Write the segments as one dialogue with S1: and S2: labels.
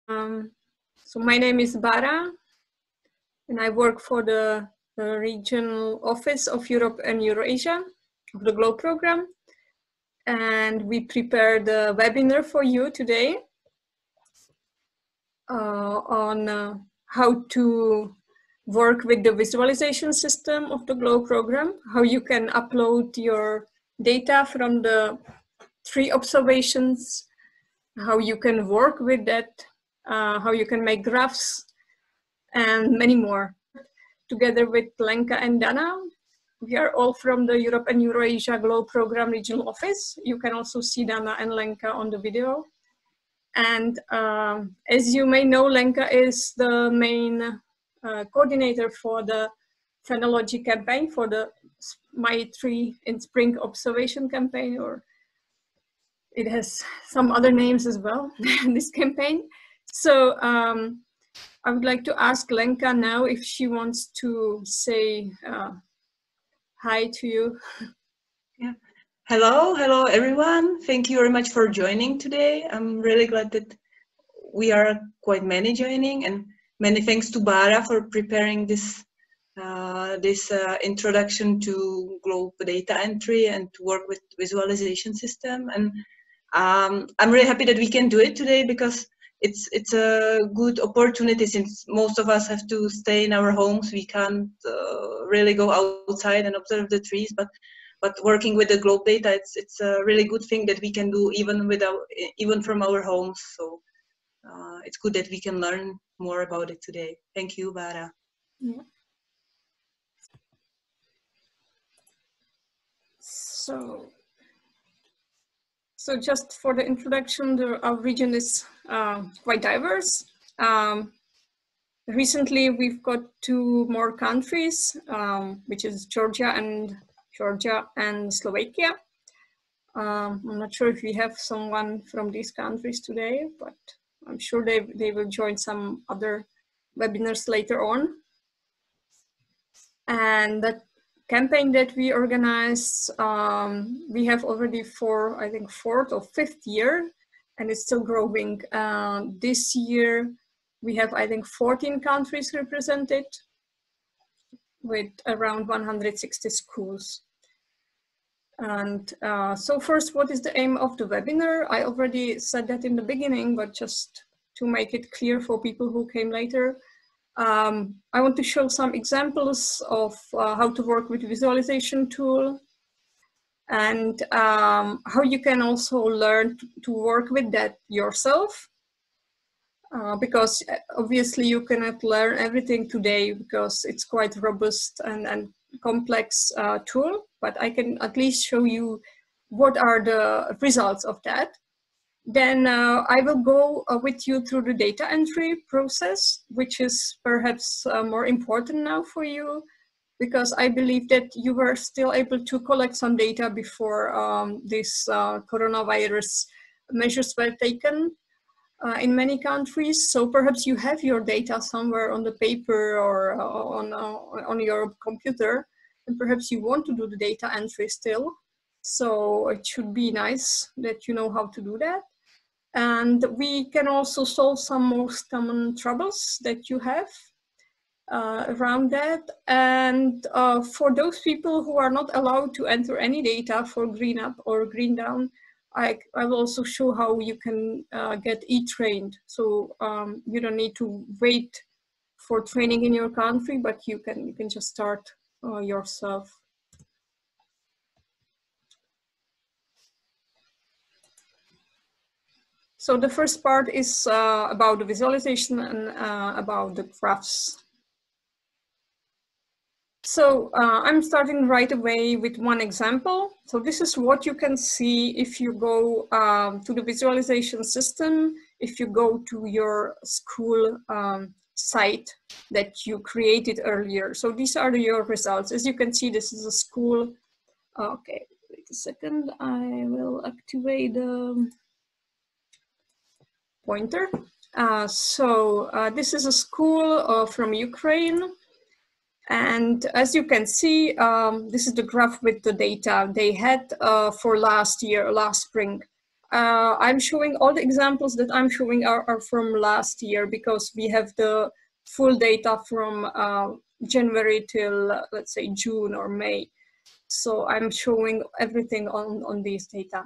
S1: So my name is Bara, and I work for the regional office of Europe and Eurasia of the GLOBE program. And we prepared a webinar for you today on how to work with the visualization system of the GLOBE program, how you can upload your data from the 3 observations, how you can work with that, how you can make graphs, and many more. Together with Lenka and Dana, we are all from the Europe and Eurasia GLOBE program regional office. You can also see Dana and Lenka on the video. And as you may know, Lenka is the main coordinator for the Phenology campaign, for the My Tree in Spring observation campaign, or it has some other names as well, this campaign. So I would like to ask Lenka now if she wants to say hi to you.
S2: Yeah. Hello everyone. Thank you very much for joining today. I'm really glad that we are quite many joining, and many thanks to Bara for preparing this introduction to GLOBE data entry and to work with visualization system. And I'm really happy that we can do it today, because it's a good opportunity, since most of us have to stay in our homes. We can't really go outside and observe the trees, but working with the GLOBE data, it's a really good thing that we can do even from our homes. So it's good that we can learn more about it today. Thank you, Bara.
S1: Yeah. So just for the introduction, our region is quite diverse. Recently, we've got 2 more countries, which is Georgia and Slovakia. I'm not sure if we have someone from these countries today, but I'm sure they will join some other webinars later on. And the campaign that we organize, we have already I think 4th or 5th year, and it's still growing. This year, we have, I think, 14 countries represented with around 160 schools. And so first, what is the aim of the webinar? I already said that in the beginning, but just to make it clear for people who came later, I want to show some examples of how to work with visualization tool, and how you can also learn to work with that yourself. Because obviously you cannot learn everything today, because it's quite robust and complex tool, but I can at least show you what are the results of that. Then I will go with you through the data entry process, which is perhaps more important now for you, because I believe that you were still able to collect some data before this coronavirus measures were taken in many countries. So perhaps you have your data somewhere on the paper or on your computer, and perhaps you want to do the data entry still. So it should be nice that you know how to do that. And we can also solve some most common troubles that you have around that. And for those people who are not allowed to enter any data for green up or green down, I will also show how you can get e-trained. So you don't need to wait for training in your country, but you can just start yourself. So the first part is about the visualization and about the graphs. So I'm starting right away with one example. So this is what you can see if you go to the visualization system, if you go to your school site that you created earlier. So these are your results. As you can see, this is a school. Okay, wait a second. I will activate the pointer. This is a school from Ukraine. And as you can see, this is the graph with the data they had for last year, last spring. I'm showing all the examples that I'm showing are from last year, because we have the full data from January till, let's say, June or May. So I'm showing everything on these data.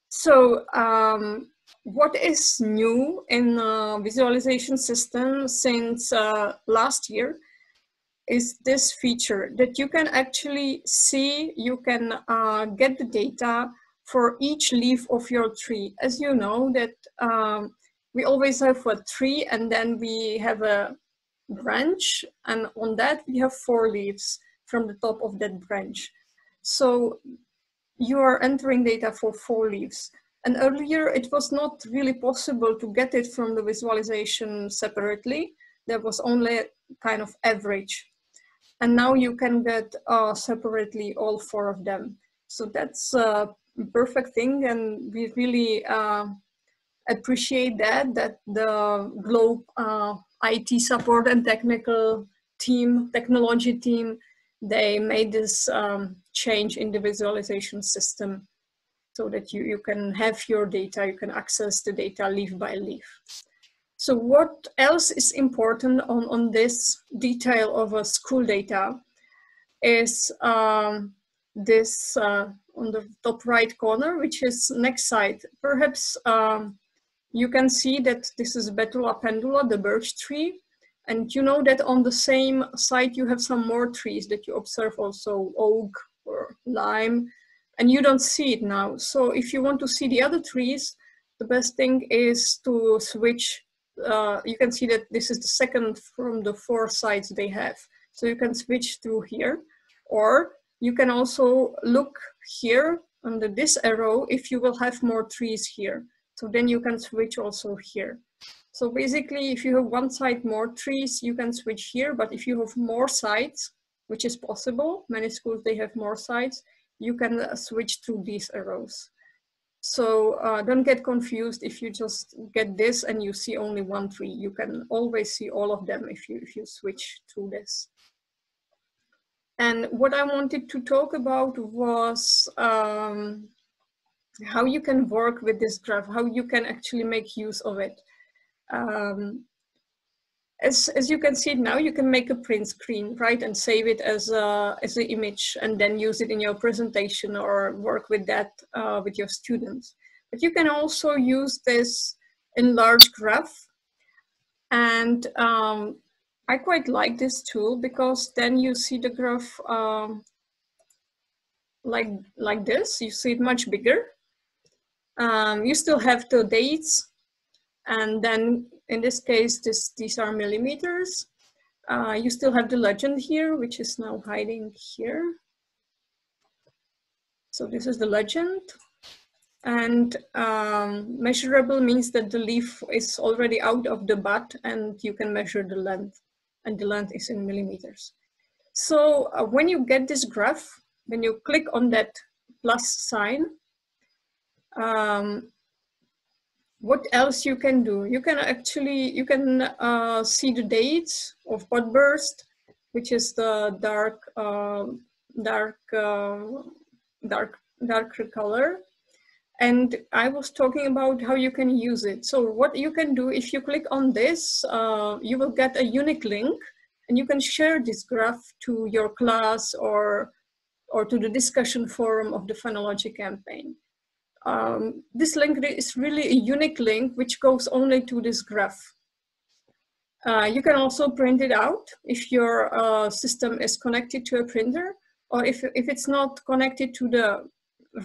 S1: So what is new in the visualization system since last year is this feature that you can actually see, you can get the data for each leaf of your tree. As you know that we always have a tree and then we have a branch, and on that we have 4 leaves from the top of that branch. So you are entering data for 4 leaves. And earlier it was not really possible to get it from the visualization separately. There was only a kind of average. And now you can get separately all 4 of them. So that's a perfect thing, and we really appreciate that the Globe IT support and technology team, they made this change in the visualization system so that you can have your data, you can access the data leaf by leaf. So what else is important on this detail of a school data is this on the top right corner, which is next slide. Perhaps you can see that this is Betula pendula, the birch tree. And you know that on the same site you have some more trees that you observe, also oak or lime, and you don't see it now. So if you want to see the other trees, the best thing is to switch. You can see that this is the second from the 4 sites they have. So you can switch through here, or you can also look here under this arrow if you will have more trees here. So then you can switch also here. So basically, if you have one side more trees, you can switch here. But if you have more sites, which is possible, many schools, they have more sites, you can switch through these arrows. So don't get confused if you just get this and you see only one tree. You can always see all of them if you switch through this. And what I wanted to talk about was how you can work with this graph, how you can actually make use of it. As you can see it now, you can make a print screen, right, and save it as an image, and then use it in your presentation or work with that with your students. But you can also use this enlarged graph, and I quite like this tool because then you see the graph like this. You see it much bigger. You still have the dates, and then in this case, these are millimeters. You still have the legend here, which is now hiding here. So this is the legend. And measurable means that the leaf is already out of the bud and you can measure the length, and the length is in millimeters. So when you get this graph, when you click on that plus sign, what else you can do? You can actually, see the dates of bud burst, which is the darker color. And I was talking about how you can use it. So what you can do, if you click on this, you will get a unique link, and you can share this graph to your class or to the discussion forum of the Phenology campaign. This link is really a unique link which goes only to this graph. You can also print it out if your system is connected to a printer, or if it's not connected to the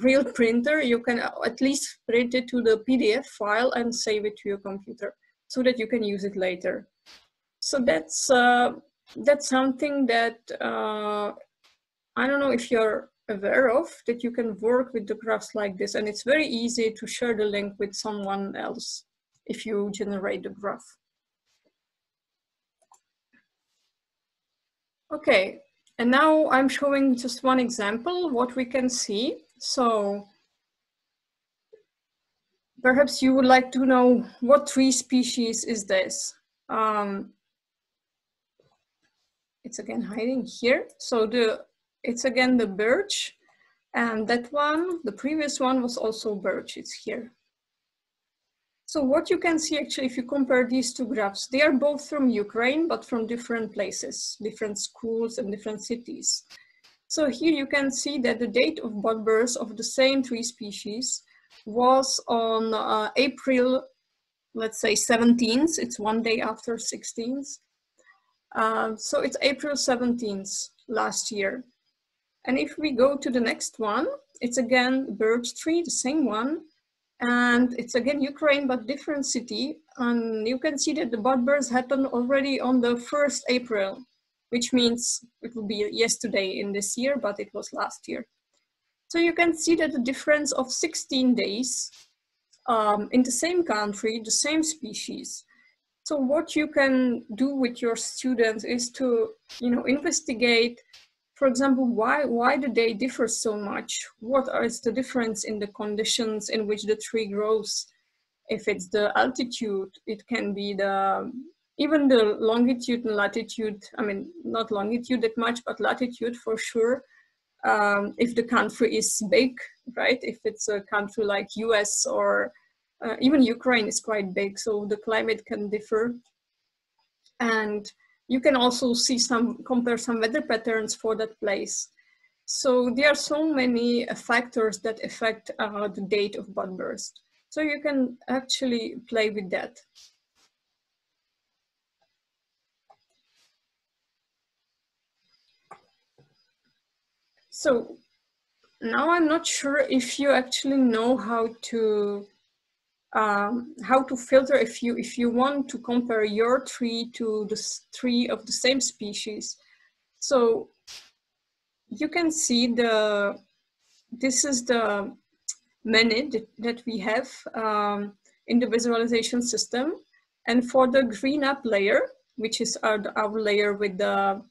S1: real printer, you can at least print it to the PDF file and save it to your computer so that you can use it later. So that's something that I don't know if you're aware of, that you can work with the graphs like this, and it's very easy to share the link with someone else if you generate the graph. Okay, and now I'm showing just one example what we can see. So perhaps you would like to know what tree species is this. It's again hiding here. So it's again the birch. And that one, the previous one, was also birch. It's here. So what you can see actually, if you compare these two graphs, they are both from Ukraine, but from different places, different schools and different cities. So here you can see that the date of bud burst of the same tree species was on April, let's say 17th. It's one day after 16th. So it's April 17th last year. And if we go to the next one, it's again birch tree, the same one. And it's again Ukraine, but different city. And you can see that the bud burst happened already on the 1st April, which means it will be yesterday in this year, but it was last year. So you can see that the difference of 16 days in the same country, the same species. So what you can do with your students is to, investigate, for example, why do they differ so much? What is the difference in the conditions in which the tree grows? If it's the altitude, it can be even the longitude and latitude. I mean, not longitude that much, but latitude for sure. If the country is big, right? If it's a country like US or even Ukraine is quite big, so the climate can differ. And you can also see compare some weather patterns for that place. So there are so many factors that affect the date of bud burst. So you can actually play with that. So now I'm not sure if you actually know how to filter if you want to compare your tree to the tree of the same species. So you can see this is the menu that we have in the visualization system. And for the green up layer, which is our layer with the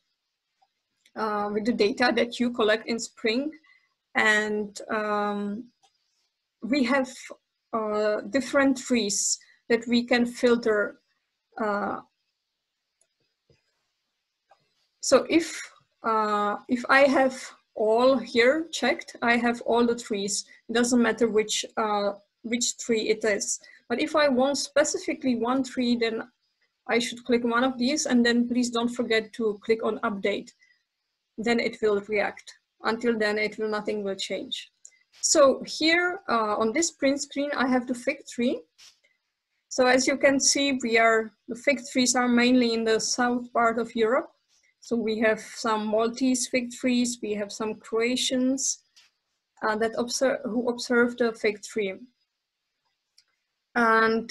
S1: data that you collect in spring, and we have different trees that we can filter. So if I have all here checked, I have all the trees. It doesn't matter which tree it is. But if I want specifically one tree, then I should click one of these, and then please don't forget to click on update. Then it will react. Until then, nothing will change. So here on this print screen, I have the fig tree. So as you can see, the fig trees are mainly in the south part of Europe. So we have some Maltese fig trees, we have some Croatians who observe the fig tree. And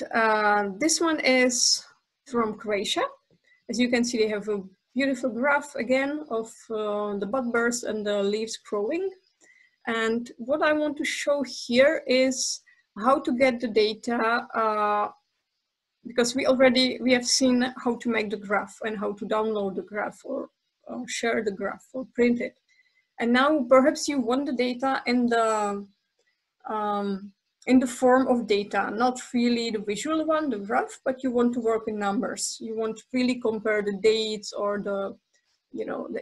S1: this one is from Croatia. As you can see, they have a beautiful graph again of the bud burst and the leaves growing. And what I want to show here is how to get the data, because we have seen how to make the graph and how to download the graph or share the graph or print it. And now perhaps you want the data in the form of data, not really the visual one, the graph, but you want to work in numbers. You want to really compare the dates or the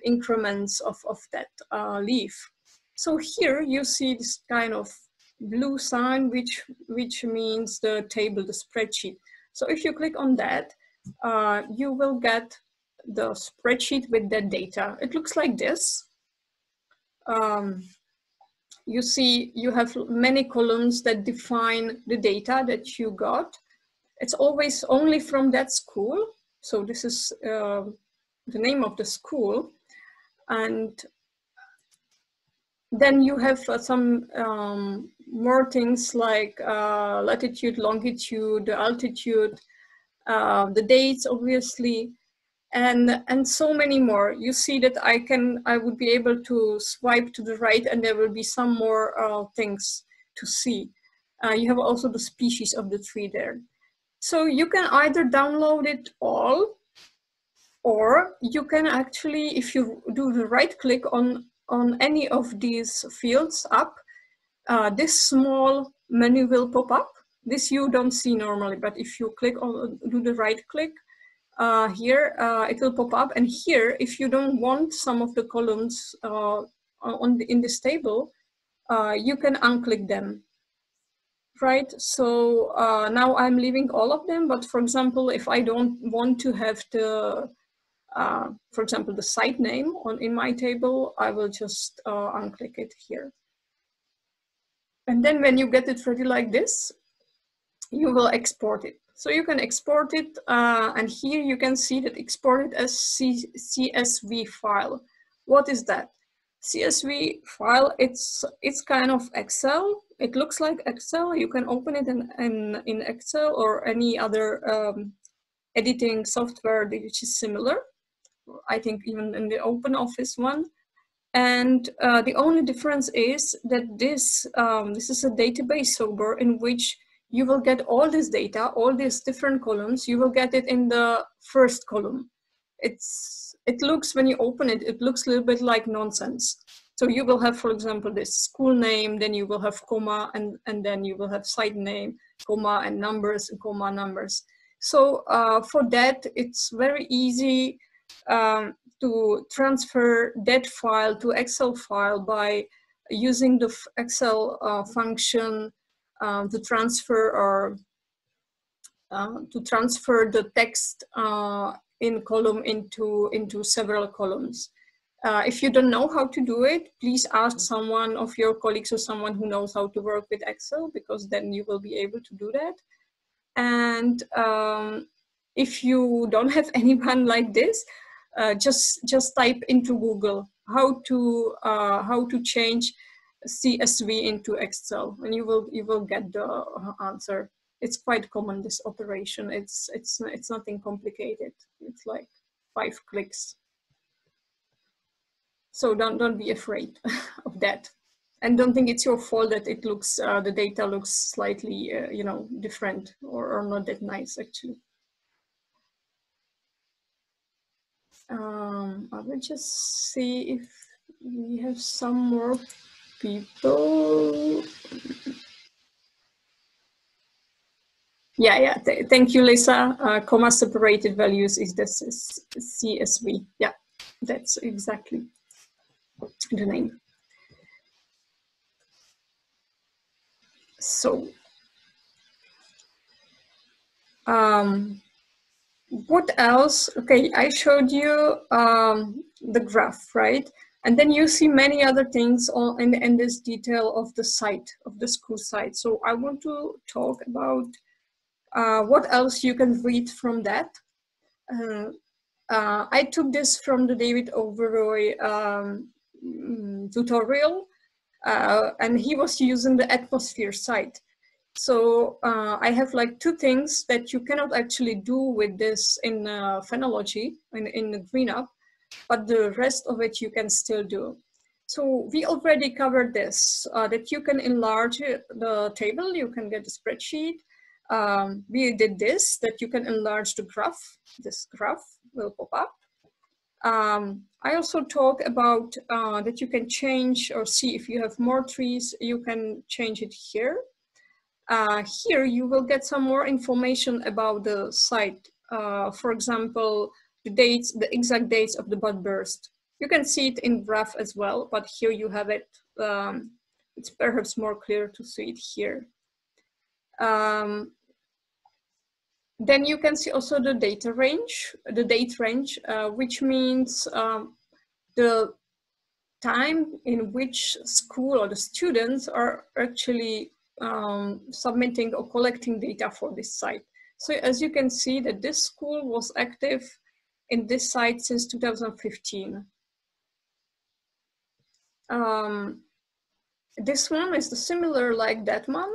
S1: increments of that leaf. So here you see this kind of blue sign, which means the table, the spreadsheet. So if you click on that, you will get the spreadsheet with that data. It looks like this. You see, you have many columns that define the data that you got. It's always only from that school. So this is the name of the school. And then you have some more things like latitude, longitude, altitude, the dates, obviously, and so many more. You see that I would be able to swipe to the right, and there will be some more things to see. You have also the species of the tree there. So you can either download it all, or you can actually, if you do the right click on any of these fields up, this small menu will pop up. This you don't see normally, but if you click on, do the right click here, it will pop up. And here, if you don't want some of the columns in this table, you can unclick them, right? So now I'm leaving all of them, but for example, if I don't want to have the, for example, the site name in my table, I will just unclick it here. And then when you get it ready like this, you will export it. So you can export it, and here you can see that exported as CSV file. What is that? CSV file, it's kind of Excel. It looks like Excel. You can open it in Excel or any other editing software which is similar. I think even in the OpenOffice one. And the only difference is that this is a database server in which you will get all this data, all these different columns. You will get it in the first column. It looks, when you open it, it looks a little bit like nonsense. So you will have, for example, this school name, then you will have comma, and then you will have site name, comma, and numbers, and comma, numbers. So for that, it's very easy to transfer that file to Excel file by using the Excel function to transfer the text in column into several columns. If you don't know how to do it, please ask someone of your colleagues or someone who knows how to work with Excel, because then you will be able to do that. And if you don't have anyone like this, just type into Google how to change CSV into Excel, and you will get the answer. It's quite common, this operation. It's nothing complicated. It's like 5 clicks. So don't be afraid of that, and don't think it's your fault that it looks the data looks slightly different or not that nice actually. I will just see if we have some more people. Yeah. Thank you, Lisa. Comma separated values is this CSV. Yeah, that's exactly the name. So, what else? Okay, I showed you the graph, right? And then you see many other things in this detail of the site, of the school site. So I want to talk about what else you can read from that. I took this from the David Overroy tutorial, and he was using the atmosphere site. So I have like 2 things that you cannot actually do with this in Phenology, in the GreenUp, but the rest of it you can still do. So we already covered this, that you can enlarge the table, you can get a spreadsheet. We did this, that you can enlarge the graph. This graph will pop up. I also talk about that you can change or see if you have more trees, you can change it here. Here you will get some more information about the site. For example, the exact dates of the bud burst. You can see it in graph as well, but here you have it. It's perhaps more clear to see it here. Then you can see also the date range, which means the time in which school or the students are actually submitting or collecting data for this site. So as you can see that this school was active in this site since 2015. This one is similar like that one,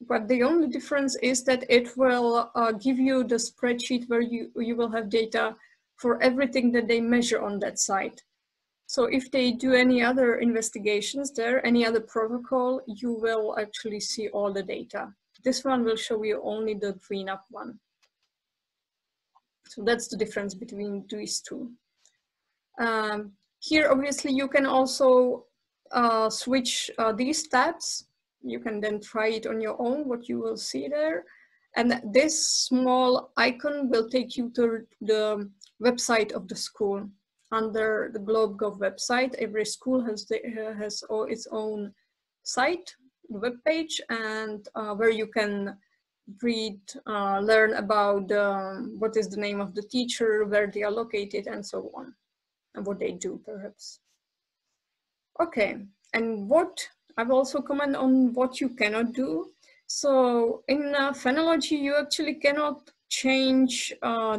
S1: but the only difference is that it will give you the spreadsheet where you will have data for everything that they measure on that site. So if they do any other investigations there, any other protocol, you will actually see all the data. This one will show you only the GreenUp one. So that's the difference between these 2. Here, obviously, you can also switch these tabs. You can then try it on your own, what you will see there. And this small icon will take you to the website of the school. Under the GlobeGov website, every school has its own site, the web page, and where you can read, learn about what is the name of the teacher, where they are located, and so on, and what they do, perhaps. Okay, and what I will also comment on what you cannot do. So in Phenology, you actually cannot change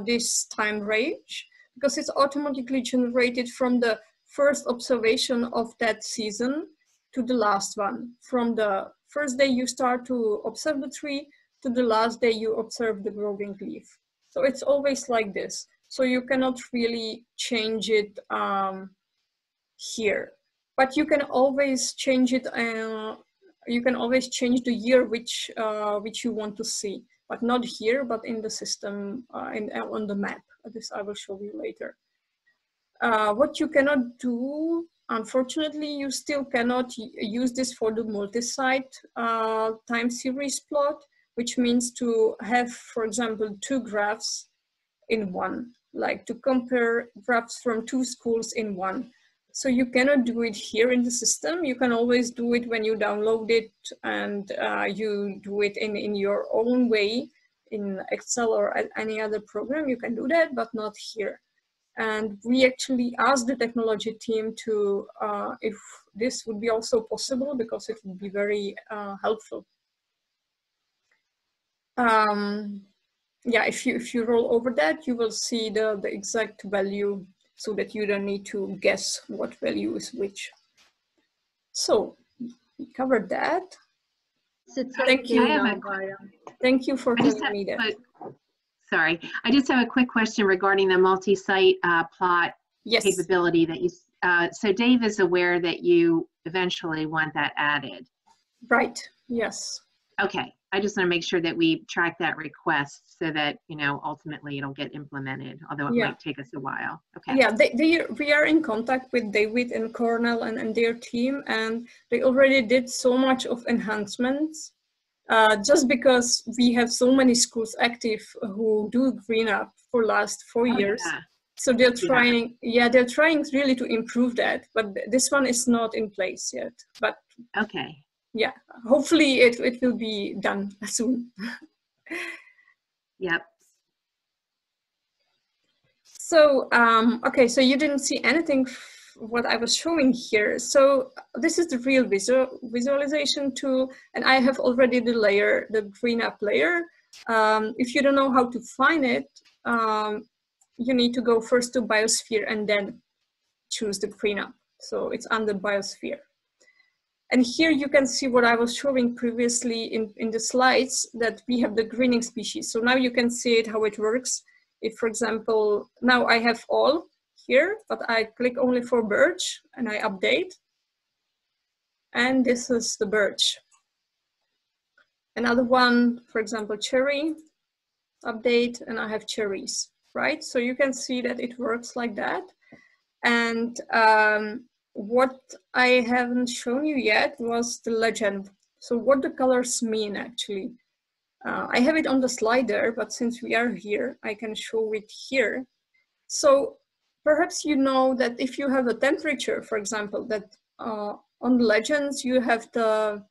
S1: this time range because it's automatically generated from the first observation of that season to the last one. From the first day you start to observe the tree to the last day you observe the growing leaf. So it's always like this. So you cannot really change it here. But you can always change it. You can always change the year which you want to see, but not here, but in the system on the map. This I will show you later. What you cannot do, unfortunately, you still cannot use this for the multi-site time series plot, which means to have, for example, 2 graphs in one, like to compare graphs from 2 schools in one. So you cannot do it here in the system. You can always do it when you download it and you do it in your own way in Excel or any other program. You can do that, but not here. And we actually asked the technology team to if this would be also possible, because it would be very helpful. Yeah, if you roll over that, you will see the exact value, so that you don't need to guess what value is which. So we covered that. Thank you. Thank you for telling me that.
S3: Sorry, I just have a quick question regarding the multi-site plot capability that you. So Dave is aware that you eventually want that added.
S1: Right. Yes.
S3: Okay. I just want to make sure that we track that request so that, you know, ultimately it'll get implemented, although it might take us a while. Okay.
S1: Yeah, we are in contact with David and Cornell and their team, and they already did so much of enhancements. Just because we have so many schools active who do green up for last 4 years.
S3: Yeah.
S1: So they're trying, they're trying really to improve that, but this one is not in place yet. But
S3: okay.
S1: Yeah, hopefully it will be done soon.
S3: Yep.
S1: So, okay, so you didn't see anything what I was showing here. So this is the real visualization tool, and I have already the layer, the green up layer. If you don't know how to find it, you need to go first to Biosphere and then choose the green up. So it's under Biosphere. And here you can see what I was showing previously in the slides, that we have the greening species. So now you can see it, how it works. If, for example, now I have all here, but I click only for birch and I update. And this is the birch. Another one, for example, cherry, update, and I have cherries, right? So you can see that it works like that. And what I haven't shown you yet was the legend. So what the colors mean actually. I have it on the slider, but since we are here, I can show it here. So perhaps you know that if you have a temperature, for example, that on the legends you have the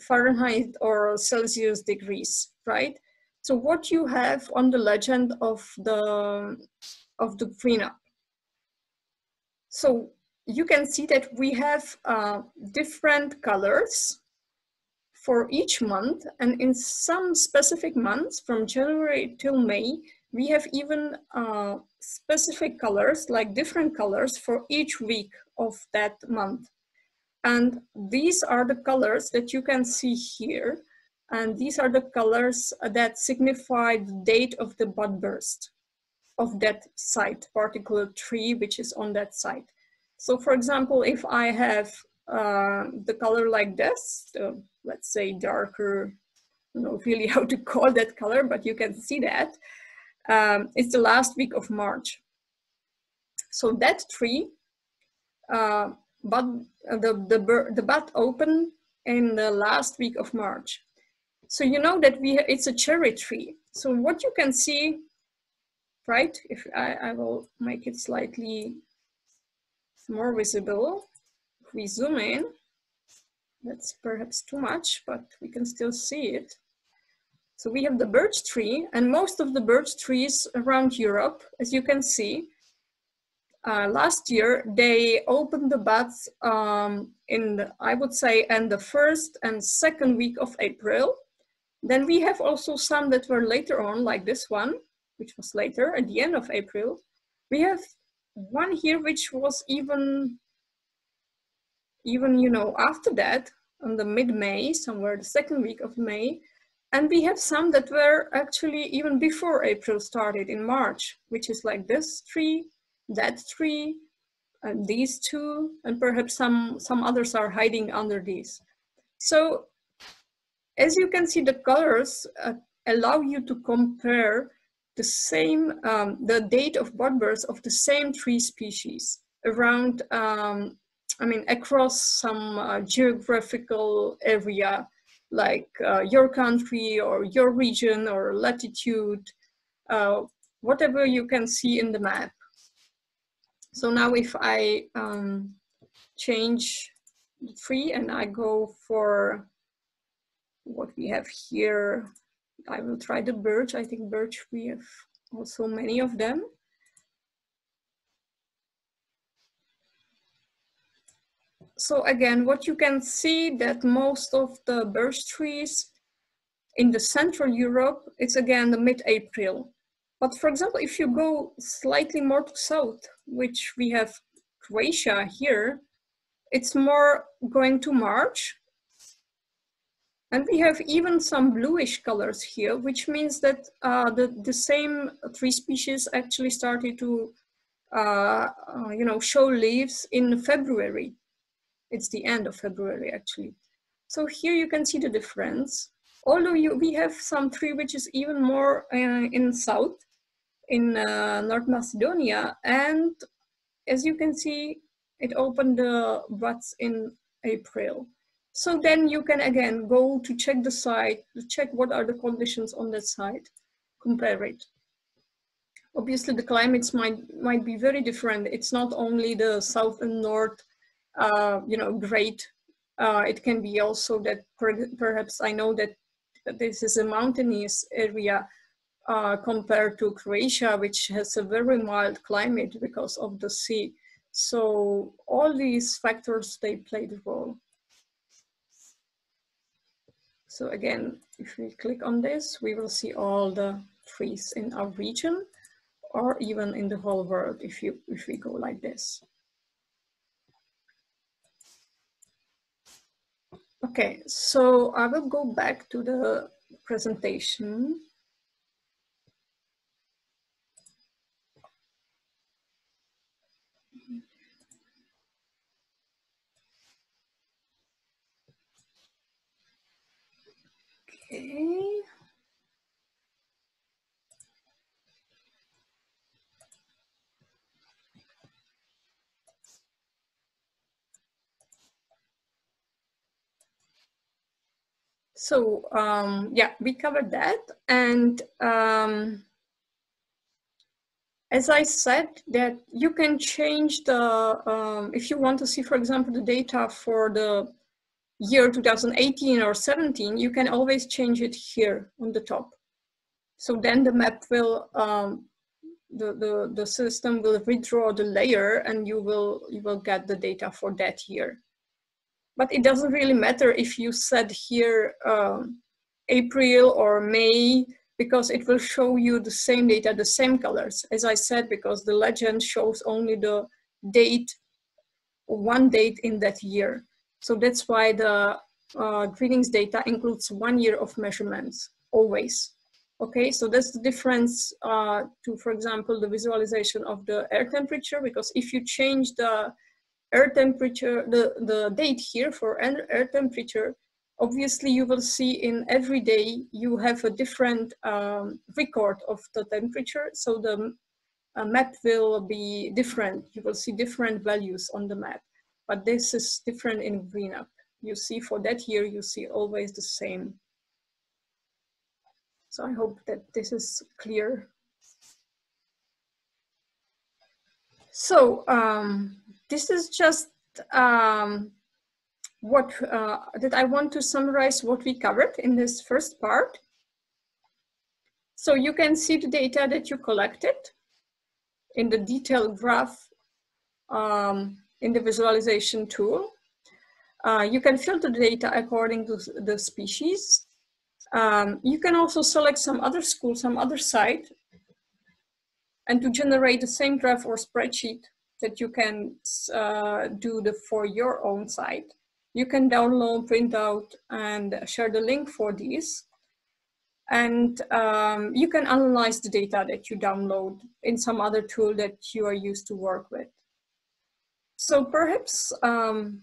S1: Fahrenheit or Celsius degrees, right? So what you have on the legend of the green up. So you can see that we have different colors for each month, and in some specific months from January till May, we have even specific colors, like different colors for each week of that month. And these are the colors that you can see here. And these are the colors that signify the date of the bud burst of that site, particular tree which is on that site. So for example, if I have the color like this, let's say darker, I don't know really how to call that color, but you can see that. It's the last week of March. So that tree, but the bud opened in the last week of March. So you know that it's a cherry tree. So what you can see, right? If I will make it slightly more visible. If we zoom in, That's perhaps too much, but we can still see it. So we have the birch tree, and most of the birch trees around Europe, as you can see, last year they opened the buds in the, I would say, in the first and second week of April. Then we have also some that were later on, like this one, which was later at the end of April. We have one here which was even you know, after that, on the mid-May, somewhere the second week of May. And we have some that were actually even before April started in March, which is like this tree, that tree, and these two, and perhaps some others are hiding under these. So as you can see, the colors allow you to compare the same, the date of bud burst of the same tree species around, I mean, across some geographical area, like your country or your region or latitude, whatever you can see in the map. So now if I change the tree and I go for what we have here, I will try the birch. I think birch, we have also many of them. So again, what you can see that most of the birch trees in the Central Europe, it's again the mid-April. But for example, if you go slightly more to south, which we have Croatia here, it's more going to March. And we have even some bluish colors here, which means that the same tree species actually started to you know, show leaves in February. It's the end of February, actually. So here you can see the difference. Although we have some tree which is even more in south, in North Macedonia. And as you can see, it opened the buds in April. So then you can again go to check the site, to check what are the conditions on that site, compare it. Obviously the climates might be very different. It's not only the south and north, you know, great. It can be also that perhaps I know that this is a mountainous area compared to Croatia, which has a very mild climate because of the sea. So all these factors, they played a role. So again, if we click on this, we will see all the trees in our region, or even in the whole world if we go like this. Okay, so I will go back to the presentation. Okay. So yeah, we covered that. And as I said, that you can change the, if you want to see, for example, the data for the year 2018 or 17, you can always change it here on the top. So then the map will, the system will redraw the layer and you will get the data for that year. But it doesn't really matter if you set here April or May, because it will show you the same data, the same colors. As I said, because the legend shows only the date, one date in that year. So that's why the greetings data includes 1 year of measurements, always. Okay, so that's the difference to, for example, the visualization of the air temperature, because if you change the air temperature, the date here for air temperature, obviously you will see in every day you have a different record of the temperature. So the map will be different. You will see different values on the map, but this is different in GreenUp. You see for that year, you see always the same. So I hope that this is clear. So this is just that I want to summarize what we covered in this first part. So you can see the data that you collected in the detailed graph in the visualization tool. You can filter the data according to the species. You can also select some other school, some other site, and to generate the same graph or spreadsheet that you can do for your own site. You can download, print out, and share the link for these. And you can analyze the data that you download in some other tool that you are used to work with. So perhaps in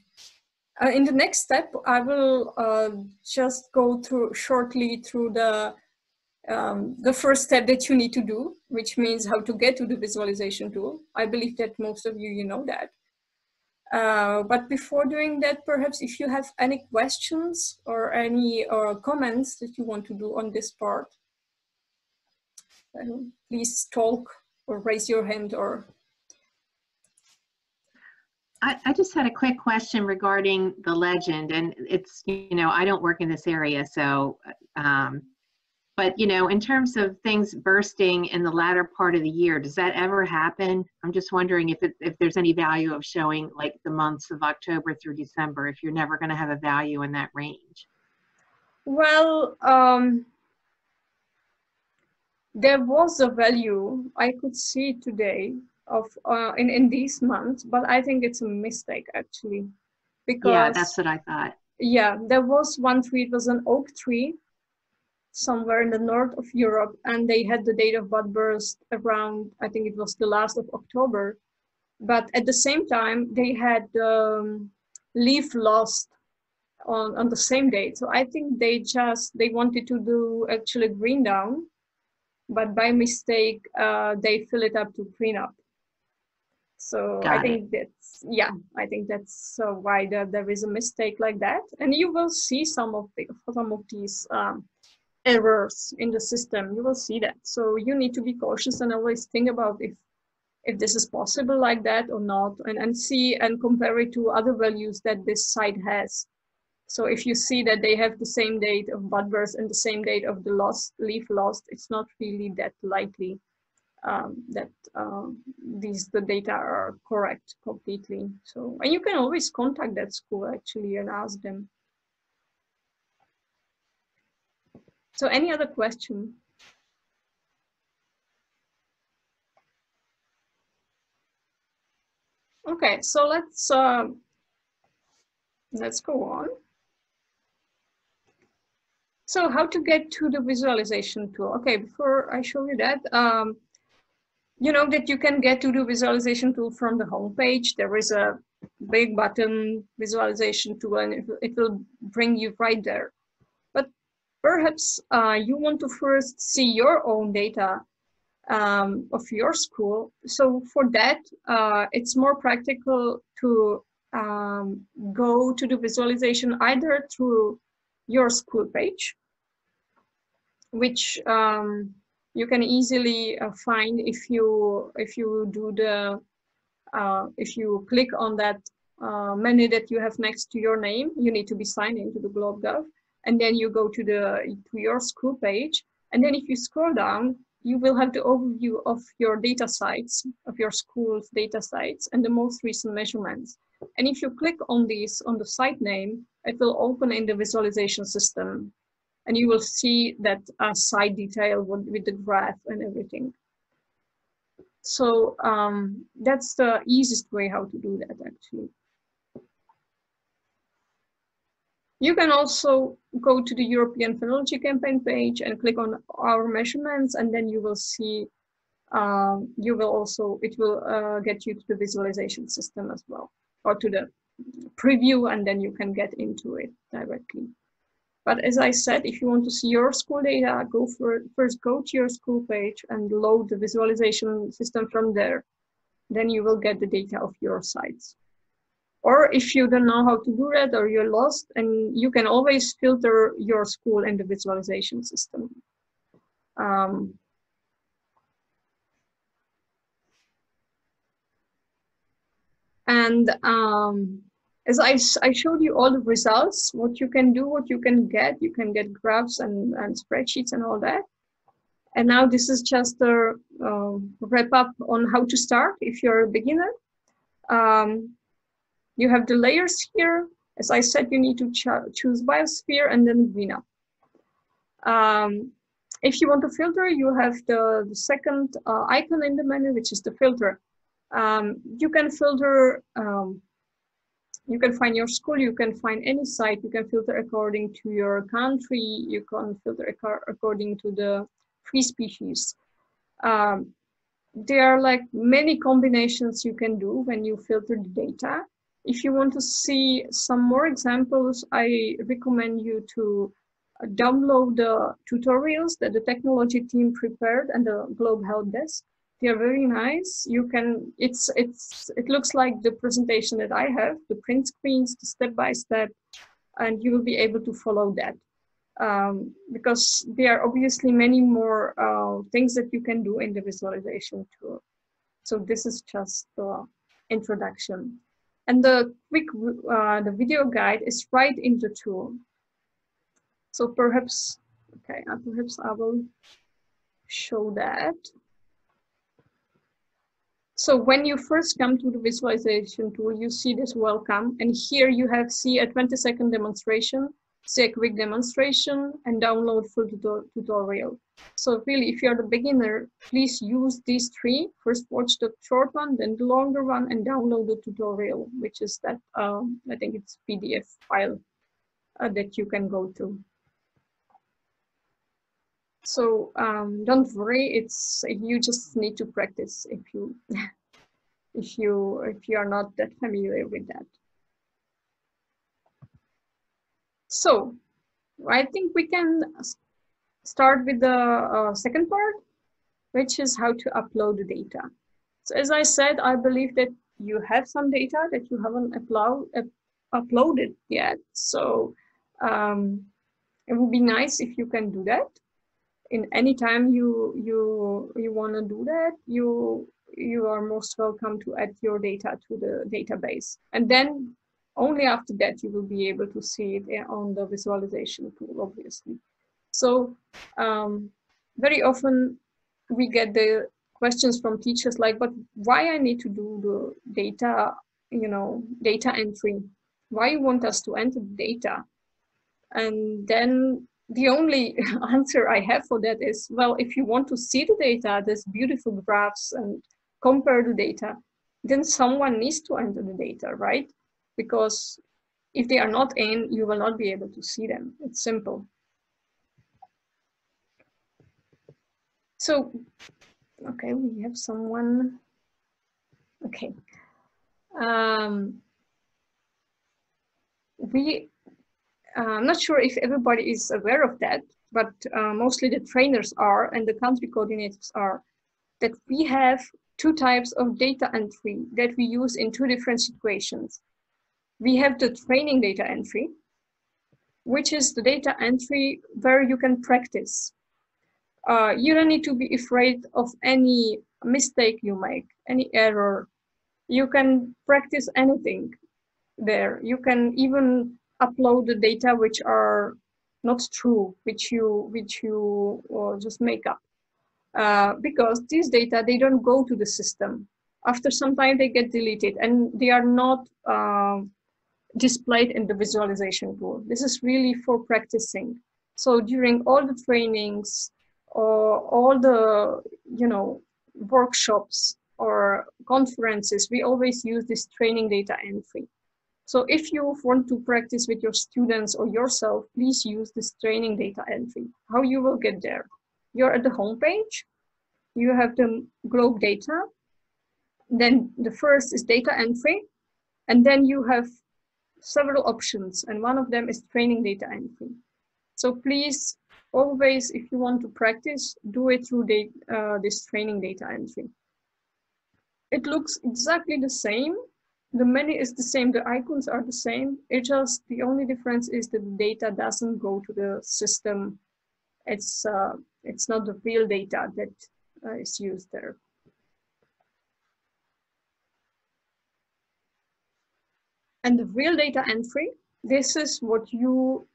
S1: the next step, I will just go shortly through the first step that you need to do, which means how to get to the visualization tool. I believe that most of you know that. But before doing that, perhaps if you have any questions or any comments that you want to do on this part, please talk or raise your hand. Or
S3: I just had a quick question regarding the legend, and it's, I don't work in this area, so but in terms of things bursting in the latter part of the year, does that ever happen? I'm just wondering if there's any value of showing like the months of October through December, if you're never going to have a value in that range.
S1: Well, there was a value I could see today of in these months, but I think it's a mistake actually, because
S3: yeah, that's what I thought.
S1: Yeah, there was one tree. It was an oak tree somewhere in the north of Europe, and they had the date of bud burst around, I think it was the last of October, but at the same time they had leaf lost on the same date. So I think they wanted to do actually green down, but by mistake they fill it up to green up. So I think that's, yeah, I think that's why there is a mistake like that, and you will see some of these errors in the system. You will see that. So you need to be cautious and always think about if this is possible like that or not, and see and compare it to other values that this site has. So if you see that they have the same date of bud burst and the same date of the leaf lost, it's not really that likely that the data are correct completely. So, and you can always contact that school actually and ask them. So any other question? Okay, so let's go on. So how to get to the visualization tool? Okay, before I show you that, you know that you can get to the visualization tool from the home page. There is a big button, visualization tool, and it will bring you right there. But perhaps you want to first see your own data of your school. So for that, it's more practical to go to the visualization either through your school page, which you can easily find if you do the if you click on that menu that you have next to your name. You need to be signed into the GlobeGov, and then you go to your school page, and then if you scroll down, you will have the overview of your data sites, of your school's data sites, and the most recent measurements. And if you click on these on the site name, it will open in the visualization system, and you will see that site detail with the graph and everything. So that's the easiest way how to do that actually. You can also go to the European Phenology campaign page and click on our measurements, and then you will see, it will get you to the visualization system as well, or to the preview, and then you can get into it directly. But as I said, if you want to see your school data, first go to your school page and load the visualization system from there. Then you will get the data of your sites. Or if you don't know how to do that, or you're lost, and you can always filter your school in the visualization system. As I showed you all the results, what you can do, what you can get graphs and spreadsheets and all that. And now this is just a wrap up on how to start if you're a beginner. You have the layers here. As I said, you need to choose biosphere and then Green Up. If you want to filter, you have the second icon in the menu, which is the filter. You can filter, you can find your school, you can find any site, you can filter according to your country, you can filter according to the free species. There are like many combinations you can do when you filter the data. If you want to see some more examples, I recommend you to download the tutorials that the technology team prepared and the Globe Help Desk. They are very nice. You can, it looks like the presentation that I have, the print screens, the step-by-step, and you will be able to follow that. Because there are obviously many more things that you can do in the visualization tool. So this is just the introduction. And the quick, the video guide is right in the tool. So perhaps, okay, perhaps I will show that. So when you first come to the visualization tool, you see this welcome, and here you have see a 20-second demonstration, see a quick demonstration, and download full tutorial. So really, if you're the beginner, please use these three. First watch the short one, then the longer one, and download the tutorial, which is that, I think it's PDF file that you can go to. So don't worry, you just need to practice if you if you are not that familiar with that. So I think we can start with the second part, which is how to upload the data. So as I said, I believe that you have some data that you haven't uploaded yet. So it would be nice if you can do that. In any time you want to do that, you are most welcome to add your data to the database, and then only after that you will be able to see it on the visualization tool, obviously. So very often we get the questions from teachers like, but why I need to do the data, data entry? Why you want us to enter the data? And then the only answer I have for that is, well, if you want to see the data, there's beautiful graphs and compare the data, then someone needs to enter the data, right? Because if they are not in, you will not be able to see them. It's simple. So, okay, we have someone. Okay. I'm not sure if everybody is aware of that, but mostly the trainers are and the country coordinators are, that we have two types of data entry that we use in two different situations. We have the training data entry, which is the data entry where you can practice. You don't need to be afraid of any mistake you make, any error. You can practice anything there. You can even upload the data which are not true, which you just make up, because these data, they don't go to the system. After some time they get deleted and they are not displayed in the visualization tool. This is really for practicing. So during all the trainings or all the workshops or conferences, we always use this training data entry. So if you want to practice with your students or yourself, please use this training data entry. How you will get there? You're at the home page. You have the globe data. Then the first is data entry. And then you have several options. And one of them is training data entry. So please, always, if you want to practice, do it through this training data entry. It looks exactly the same. The menu is the same, the icons are the same. It just, the only difference is that the data doesn't go to the system. It's not the real data that is used there. And the real data entry, this is what you,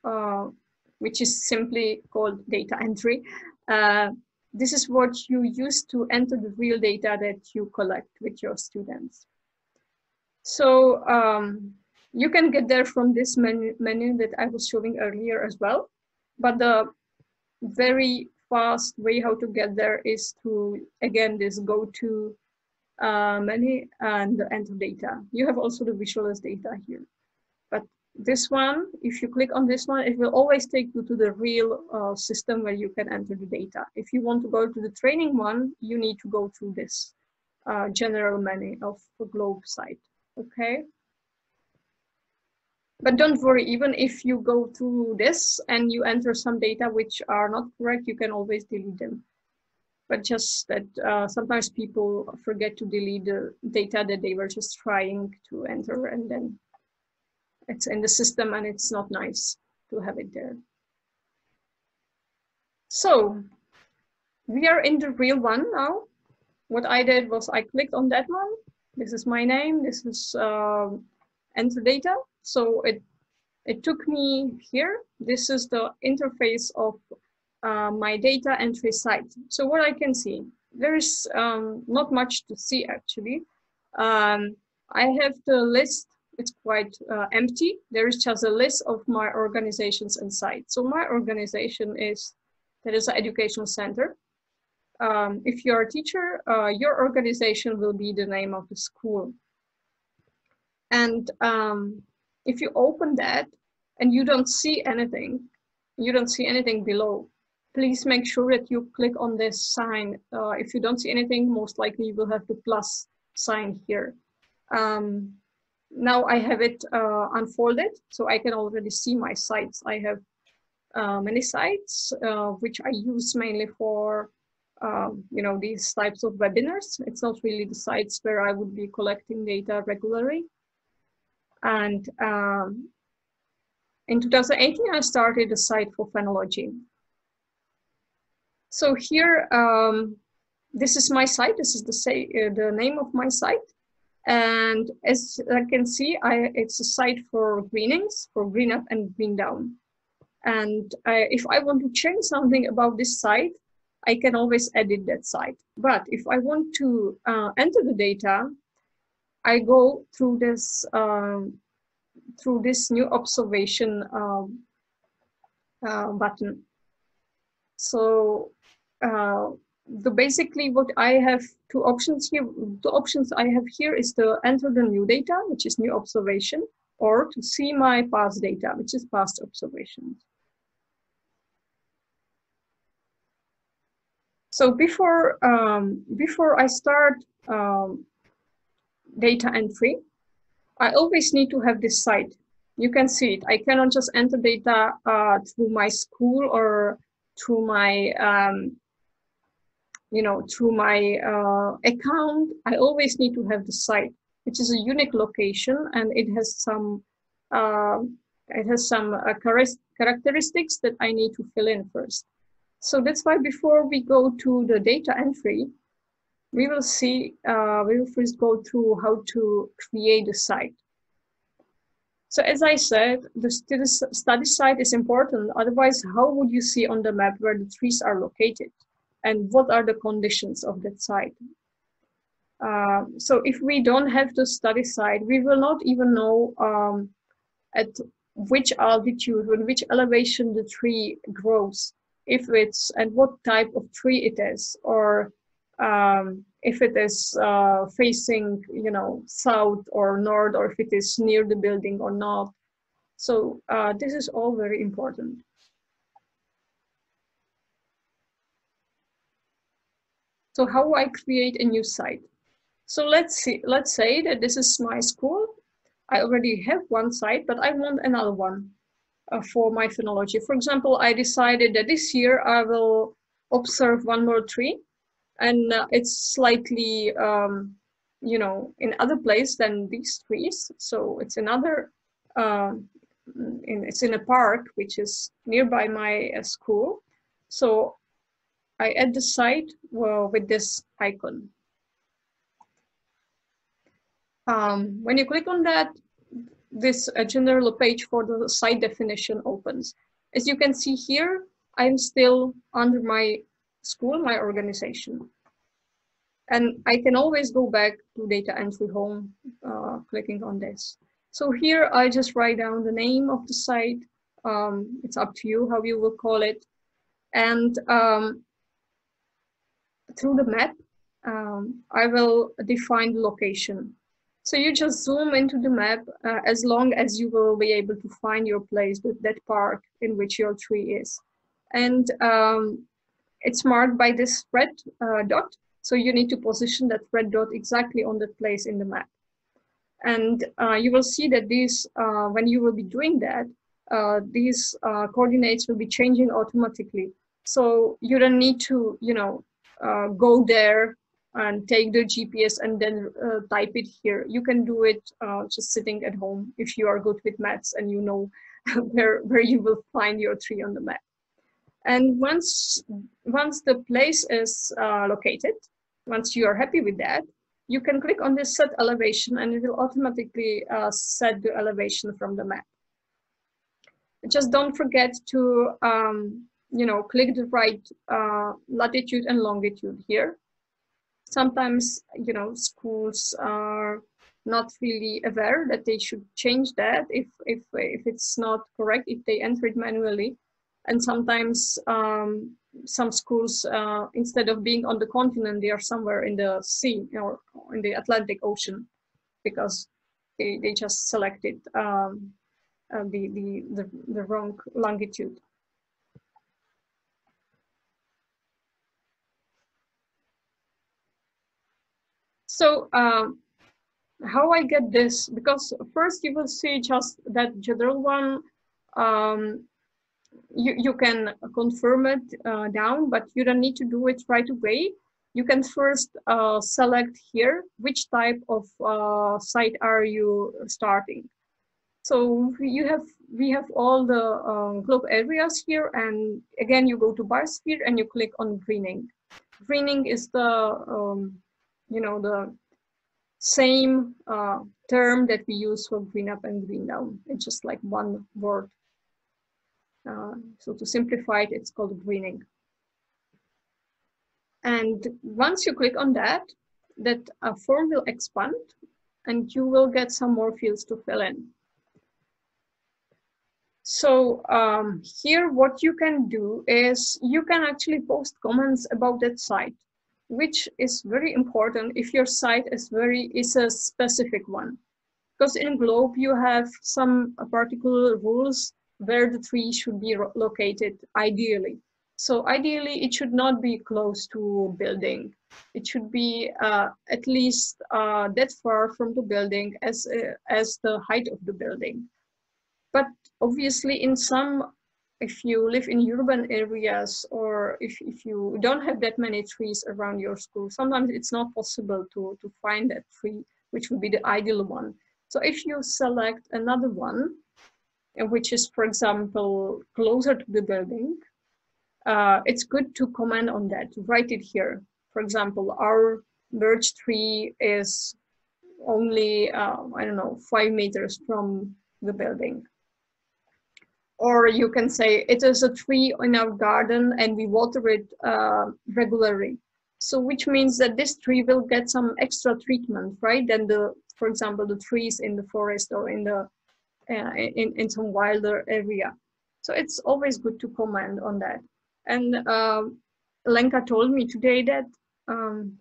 S1: which is simply called data entry. This is what you use to enter the real data that you collect with your students. So you can get there from this menu that I was showing earlier as well. But the very fast way how to get there is to, again, this go to menu and enter data. You have also the visualize data here. But this one, if you click on this one, it will always take you to the real system where you can enter the data. If you want to go to the training one, you need to go through this general menu of the Globe site, okay? But don't worry, even if you go through this and you enter some data which are not correct, you can always delete them. But just that sometimes people forget to delete the data that they were just trying to enter, and then it's in the system and it's not nice to have it there. So we are in the real one now. What I did was I clicked on that one. This is my name. This is enter data. So it took me here. This is the interface of my data entry site. So what I can see, there is not much to see actually. I have the list. It's quite empty. There is just a list of my organizations and sites. So my organization is TEREZA Educational Center. If you're a teacher, your organization will be the name of the school. And if you open that and you don't see anything below, please make sure that you click on this sign. If you don't see anything, most likely you will have the plus sign here. Now I have it unfolded, so I can already see my sites. I have many sites, which I use mainly for you know, these types of webinars. It's not really the sites where I would be collecting data regularly. And in 2018, I started a site for Phenology. So here, this is my site. This is the name of my site. And as I can see, it's a site for greenings, for green up and green down. And if I want to change something about this site, I can always edit that site. But if I want to enter the data, I go through this new observation button. So basically what I have two options here. The options I have here is to enter the new data, which is new observation, or to see my past data, which is past observations. So before I start data entry, I always need to have this site. You can see it. I cannot just enter data through my school or through my you know, through my account. I always need to have the site, which is a unique location, and it has some characteristics that I need to fill in first. So that's why before we go to the data entry, we will first go through how to create a site. So as I said, the study site is important. Otherwise, how would you see on the map where the trees are located? And what are the conditions of that site? So if we don't have the study site, we will not even know at which altitude, with which elevation the tree grows, if it's, and what type of tree it is, or if it is facing, you know, south or north, or if it is near the building or not. So this is all very important. So how I create a new site? So let's say that this is my school. I already have one site, but I want another one for my phenology. For example, I decided that this year I will observe one more tree, and it's slightly, you know, in other place than these trees. So it's another, it's in a park, which is nearby my school. So I add the site with this icon. When you click on that, this general page for the site definition opens. As you can see here, I'm still under my school, my organization. And I can always go back to data entry home, clicking on this. So here I just write down the name of the site. It's up to you how you will call it. And through the map, I will define the location. So you just zoom into the map as long as you will be able to find your place with that park in which your tree is. And it's marked by this red dot. So you need to position that red dot exactly on that place in the map. And you will see that these, when you will be doing that, these coordinates will be changing automatically. So you don't need to, go there and take the GPS and then type it here. You can do it just sitting at home if you are good with maths and you know where you will find your tree on the map. And once the place is located, once you are happy with that, you can click on this set elevation and it will automatically set the elevation from the map. Just don't forget to click the right latitude and longitude here. Sometimes, schools are not really aware that they should change that if it's not correct, if they enter it manually. And sometimes some schools, instead of being on the continent, they are somewhere in the sea or in the Atlantic Ocean because they just selected the wrong longitude. So how I get this, because first you will see just that general one. You can confirm it down, but you don't need to do it right away. You can first select here which type of site are you starting. So we have all the globe areas here, and again you go to biosphere and you click on greening. Greening is the the same term that we use for green up and green down. It's just like one word. So to simplify it, it's called greening. And once you click on that form will expand and you will get some more fields to fill in. So here what you can do is you can actually post comments about that site, which is very important if your site is a specific one. Because in Globe you have some particular rules where the tree should be located ideally. So ideally it should not be close to building. It should be at least that far from the building as the height of the building. But obviously if you live in urban areas or if you don't have that many trees around your school, sometimes it's not possible to find that tree, which would be the ideal one. So if you select another one, which is, for example, closer to the building, it's good to comment on that, write it here. For example, our birch tree is only, 5 meters from the building. Or you can say it is a tree in our garden and we water it regularly. So which means that this tree will get some extra treatment, right? Than for example, the trees in the forest or in some wilder area. So it's always good to comment on that. And Lenka told me today that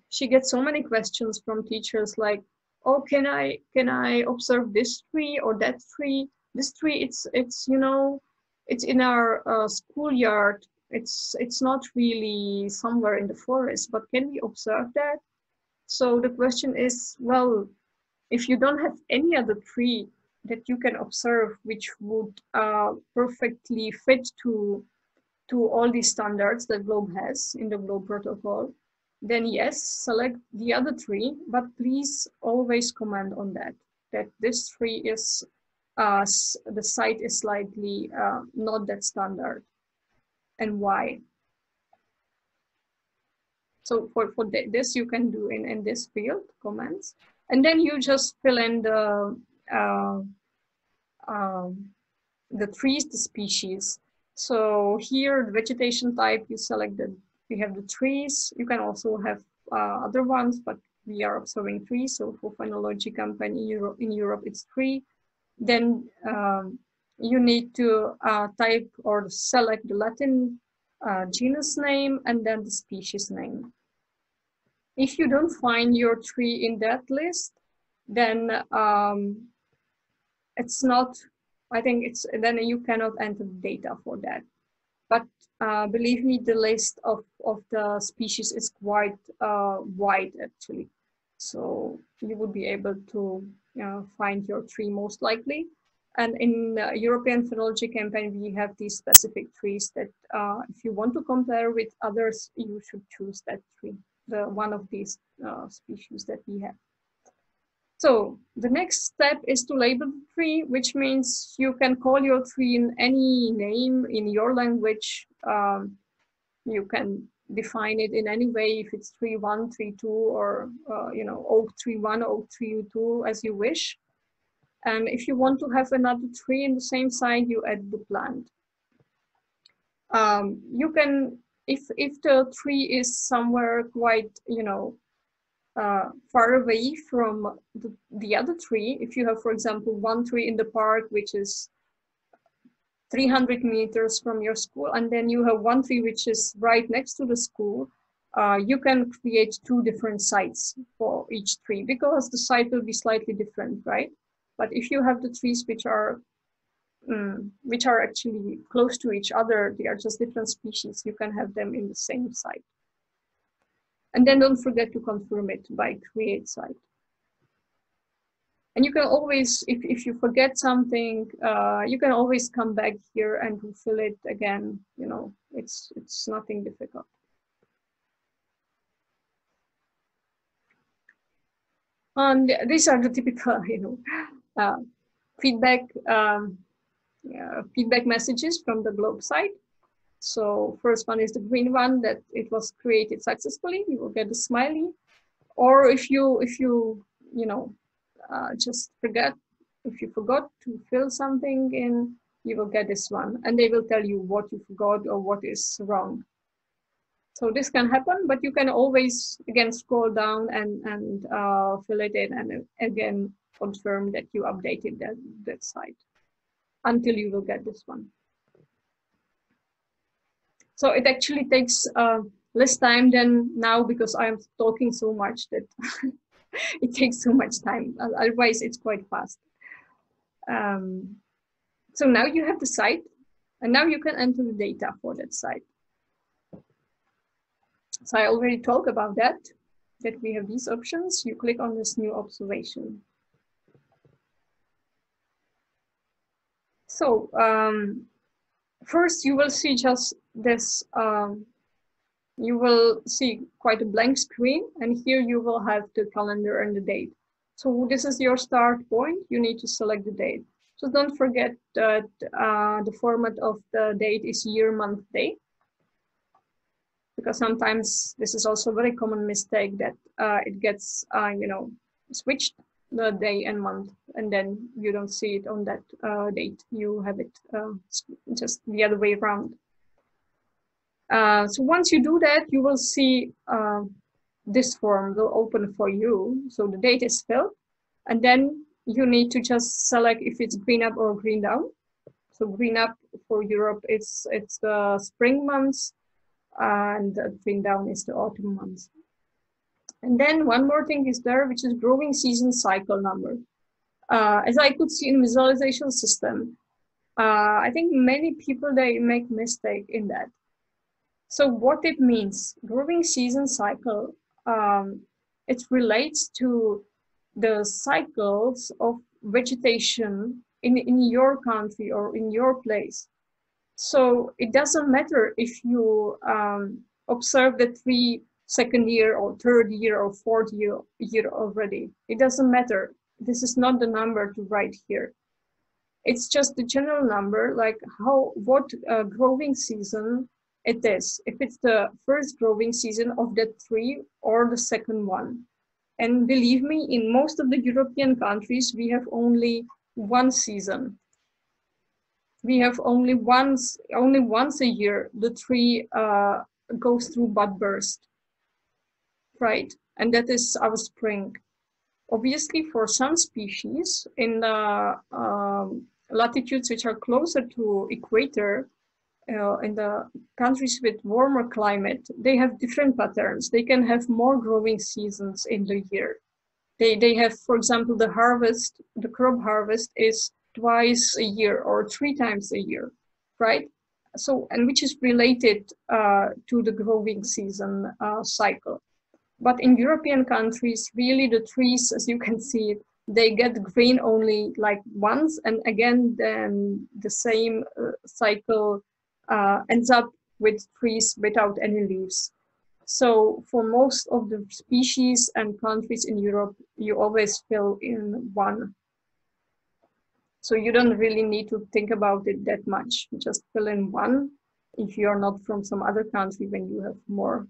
S1: she gets so many questions from teachers like, oh, can I observe this tree or that tree? This tree, it's in our schoolyard. It's not really somewhere in the forest, but can we observe that? So the question is, well, if you don't have any other tree that you can observe which would perfectly fit to all these standards that Globe has in the Globe protocol, then yes, select the other tree, but please always comment on that this tree is, the site is slightly not that standard, and why. So for this you can do in this field, comments, and then you just fill in the trees, the species. So here, the vegetation type, you selected, we have the trees. You can also have other ones, but we are observing trees. So for Phenology campaign in Europe, it's tree. Then you need to type or select the Latin genus name and then the species name. If you don't find your tree in that list, then it's not, I think it's, then you cannot enter the data for that. But believe me, the list of the species is quite wide actually. So you would be able to find your tree most likely. And in the European Phenology campaign, we have these specific trees that if you want to compare with others, you should choose that tree, the one of these species that we have. So the next step is to label the tree, which means you can call your tree in any name in your language. You can define it in any way, if it's tree 1, tree 2, or oak tree 1, oak tree 2, as you wish. And if you want to have another tree in the same site, you add the plant. You can, if the tree is somewhere quite, far away from the other tree, if you have, for example, one tree in the park which is 300 meters from your school, and then you have one tree which is right next to the school, you can create 2 different sites for each tree because the site will be slightly different, right? But if you have the trees which are actually close to each other, they are just different species, you can have them in the same site. And then don't forget to confirm it by create site. And you can always, if you forget something, you can always come back here and fill it again. It's nothing difficult. And these are the typical, feedback messages from the Globe site. So first one is the green one, that it was created successfully. You will get a smiley. Or if you just forgot to fill something in, you will get this one, and they will tell you what you forgot or what is wrong. So this can happen, but you can always again scroll down and fill it in, and again confirm that you updated that site until you will get this one. So it actually takes less time than now because I'm talking so much that it takes so much time. Otherwise, it's quite fast. So now you have the site, and now you can enter the data for that site. So I already talked about that we have these options. You click on this new observation. So first you will see just this, you will see quite a blank screen, and here you will have the calendar and the date. So this is your start point. You need to select the date. So don't forget that the format of the date is year, month, day. Because sometimes this is also a very common mistake that it gets, switched, the day and month, and then you don't see it on that date. You have it just the other way around. So once you do that, you will see this form will open for you. So the date is filled, and then you need to just select if it's green up or green down. So green up for Europe, it's the spring months, and green down is the autumn months. And then one more thing is there, which is growing season cycle number. As I could see in visualization system, I think many people, they make mistake in that. So what it means, growing season cycle, it relates to the cycles of vegetation in your country or in your place. So it doesn't matter if you observe the tree second year or third year or fourth year already. It doesn't matter. This is not the number to write here. It's just the general number, like what growing season it is. If it's the first growing season of that tree or the second one. And believe me, in most of the European countries, we have only one season. we have only once a year the tree goes through bud burst, right? And that is our spring. Obviously, for some species in the latitudes which are closer to equator, in the countries with warmer climate, they have different patterns. They can have more growing seasons in the year. They have, for example, the crop harvest is twice a year or 3 times a year, right? So, and which is related to the growing season cycle. But in European countries, really the trees, as you can see, they get green only like once, and again, then the same cycle ends up with trees without any leaves. So for most of the species and countries in Europe, you always fill in one. So you don't really need to think about it that much. Just fill in one if you're not from some other country when you have more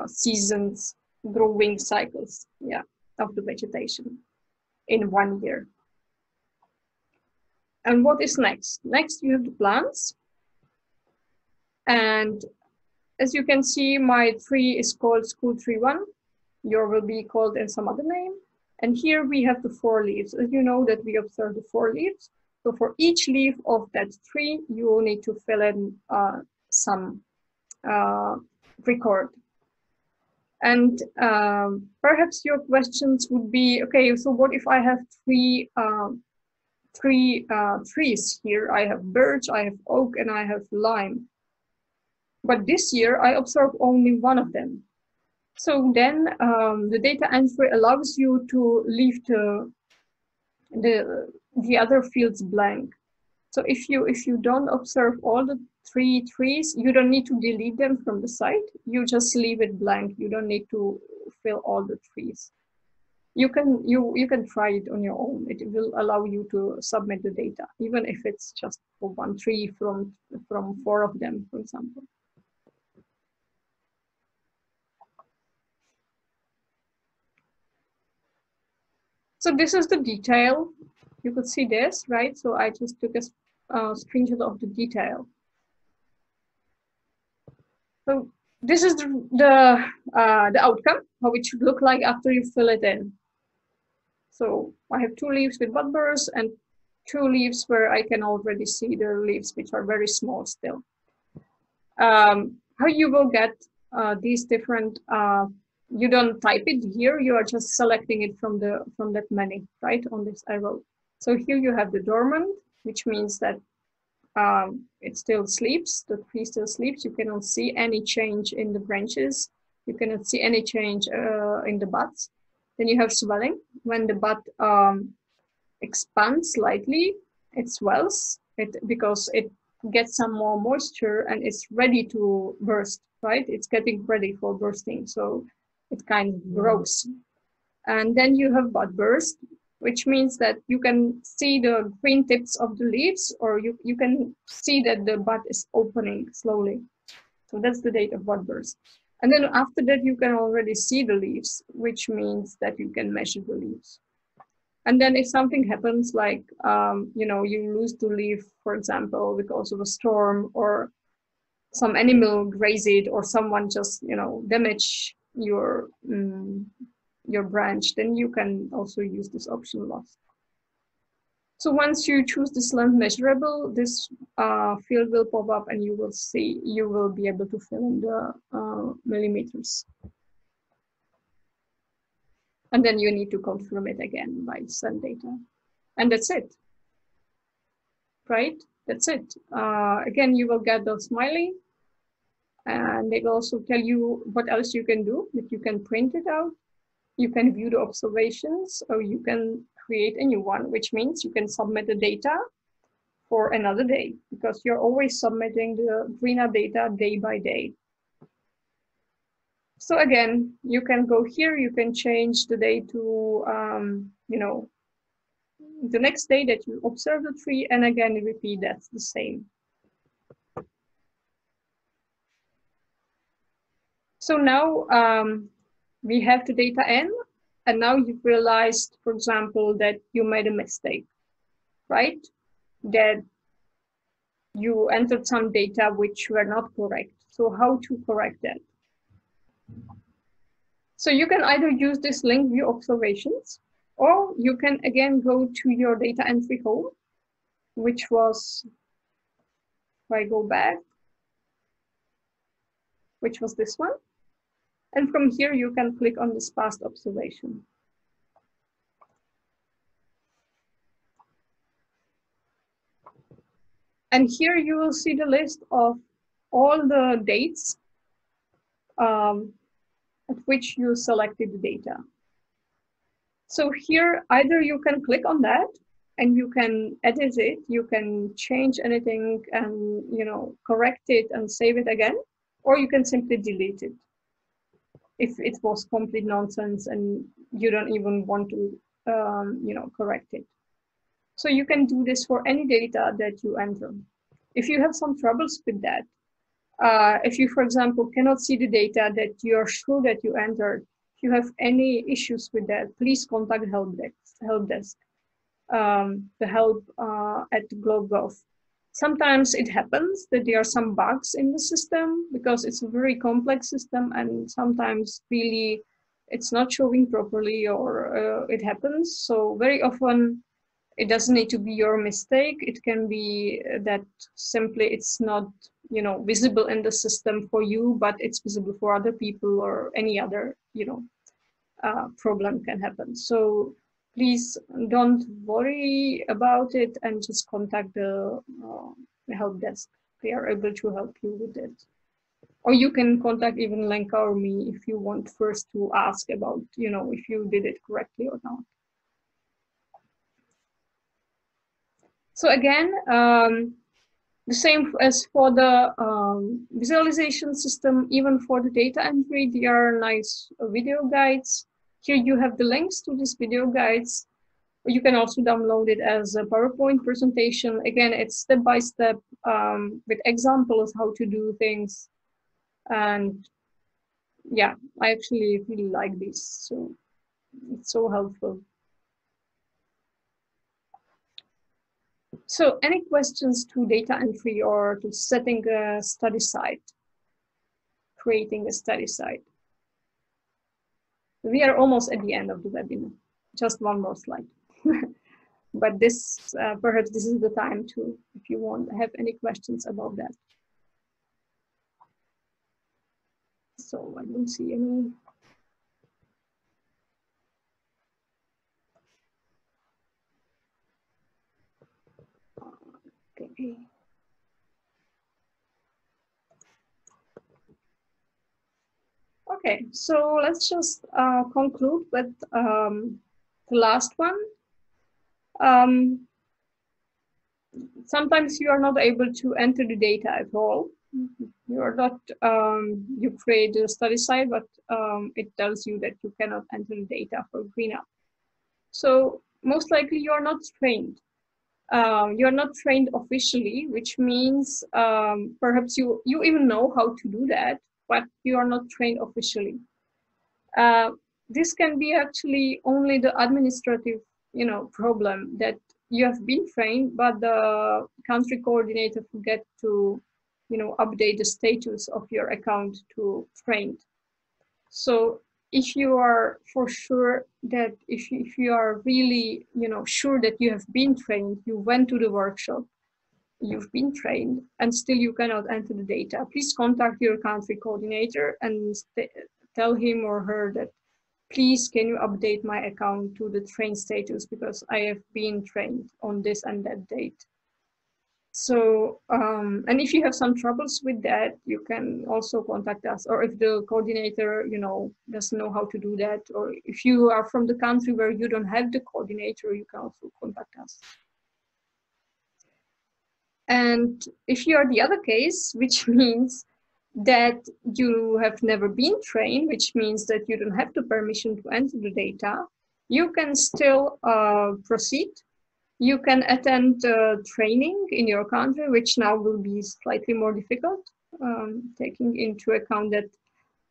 S1: seasons, growing cycles, yeah, of the vegetation in 1 year. And what is next? Next, you have the plants. And as you can see, my tree is called School Tree 1. Yours will be called in some other name. And here we have the 4 leaves. As you know that we observe the 4 leaves. So for each leaf of that tree, you will need to fill in some record. And perhaps your questions would be, okay, so what if I have three trees here? I have birch, I have oak, and I have lime. But this year I observe only one of them. So then the data entry allows you to leave the other fields blank. So if you don't observe all the 3 trees, you don't need to delete them from the site. You just leave it blank. You don't need to fill all the trees. You can try it on your own. It will allow you to submit the data, even if it's just for 1 tree from 4 of them, for example. So this is the detail. You could see this, right? So I just took a screenshot of the detail. So this is the outcome, how it should look like after you fill it in. So I have 2 leaves with bud burst and 2 leaves where I can already see the leaves which are very small still. How you will get these different, you don't type it here, you are just selecting it from that menu, right, on this arrow. So here you have the dormant, which means that it still sleeps, the tree still sleeps. You cannot see any change in the branches. You cannot see any change in the buds. Then you have swelling. When the bud expands slightly, it swells because it gets some more moisture and it's ready to burst, right? It's getting ready for bursting, so it kind of grows. And then you have bud burst, which means that you can see the green tips of the leaves, or you can see that the bud is opening slowly. So that's the date of bud burst. And then after that, you can already see the leaves, which means that you can measure the leaves. And then if something happens, like, you know, you lose the leaf, for example, because of a storm, or some animal graze it, or someone just, you know, damage your branch, then you can also use this option lost. So once you choose this length measurable, this field will pop up and you will be able to fill in the millimeters. And then you need to confirm it again by send data. And that's it, right? That's it. Again, you will get the smiley, and they will also tell you what else you can do. That you can print it out, you can view the observations, or you can create a new one, which means you can submit the data for another day, because you're always submitting the GREENA data day by day. So again, you can go here, you can change the day to, you know, the next day that you observe the tree, and again, repeat that's the same. So now we have the data in, and now you've realized, for example, that you made a mistake, right? That you entered some data which were not correct. So how to correct that? So you can either use this link, view observations, or you can again go to your data entry home, which was, if I go back, which was this one. And from here, you can click on this past observation. And here you will see the list of all the dates at which you selected the data. So here, either you can click on that and you can edit it, you can change anything and, you know, correct it and save it again, or you can simply delete it if it was complete nonsense and you don't even want to, you know, correct it. So you can do this for any data that you enter. If you have some troubles with that, if you, for example, cannot see the data that you are sure that you entered, if you have any issues with that, please contact help desk, the help at GlobeGov. Sometimes it happens that there are some bugs in the system because it's a very complex system, and sometimes really it's not showing properly, or it happens. So very often it doesn't need to be your mistake. It can be that simply it's not, you know, visible in the system for you, but it's visible for other people, or any other, you know, problem can happen. So please don't worry about it and just contact the help desk. They are able to help you with it. Or you can contact even Lenka or me if you want first to ask about, you know, if you did it correctly or not. So again, the same as for the visualization system, even for the data entry, there are nice video guides. Here you have the links to these video guides. You can also download it as a PowerPoint presentation. Again, it's step by step with examples how to do things. And yeah, I actually really like this. So it's so helpful. So any questions to data entry or to setting a study site, creating a study site? We are almost at the end of the webinar. Just one more slide. But this, perhaps this is the time to, if you want, have any questions about that. So I don't see any. Okay. Okay, so let's just conclude with the last one. Sometimes you are not able to enter the data at all. You are not, you create a study site, but it tells you that you cannot enter the data for cleanup. So most likely you are not trained. You are not trained officially, which means perhaps you even know how to do that, but you are not trained officially. This can be actually only the administrative, you know, problem that you have been trained, but the country coordinator forget to, you know, update the status of your account to trained. So if you are for sure that if you are really, you know, sure that you have been trained, you went to the workshop, you've been trained, and still you cannot enter the data, please contact your country coordinator and tell him or her that, please, can you update my account to the trained status because I have been trained on this and that date. So, and if you have some troubles with that, you can also contact us. Or if the coordinator, you know, doesn't know how to do that, or if you are from the country where you don't have the coordinator, you can also contact us. And if you are the other case, which means that you have never been trained, which means that you don't have the permission to enter the data, you can still proceed. You can attend training in your country, which now will be slightly more difficult, taking into account that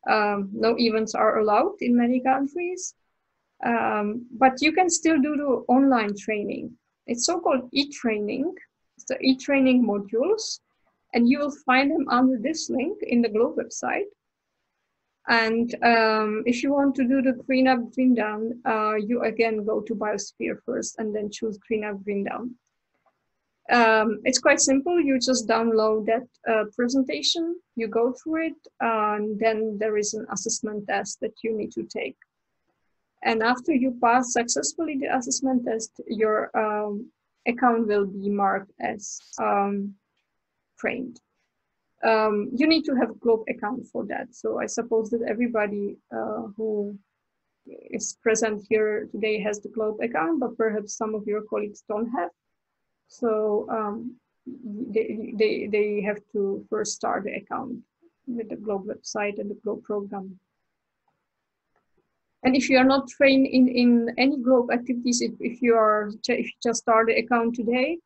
S1: no events are allowed in many countries. But you can still do the online training. It's so-called e-training, the e-training modules, and you will find them under this link in the Globe website. And if you want to do the green up, green down, you again go to Biosphere first and then choose green up, green down. It's quite simple. You just download that presentation, you go through it, and then there is an assessment test that you need to take. And after you pass successfully the assessment test, your account will be marked as trained. You need to have a Globe account for that. So I suppose that everybody who is present here today has the Globe account, but perhaps some of your colleagues don't have. So they have to first start the account with the Globe website and the Globe program. And if you are not trained in any Globe activities, if you just start the account today,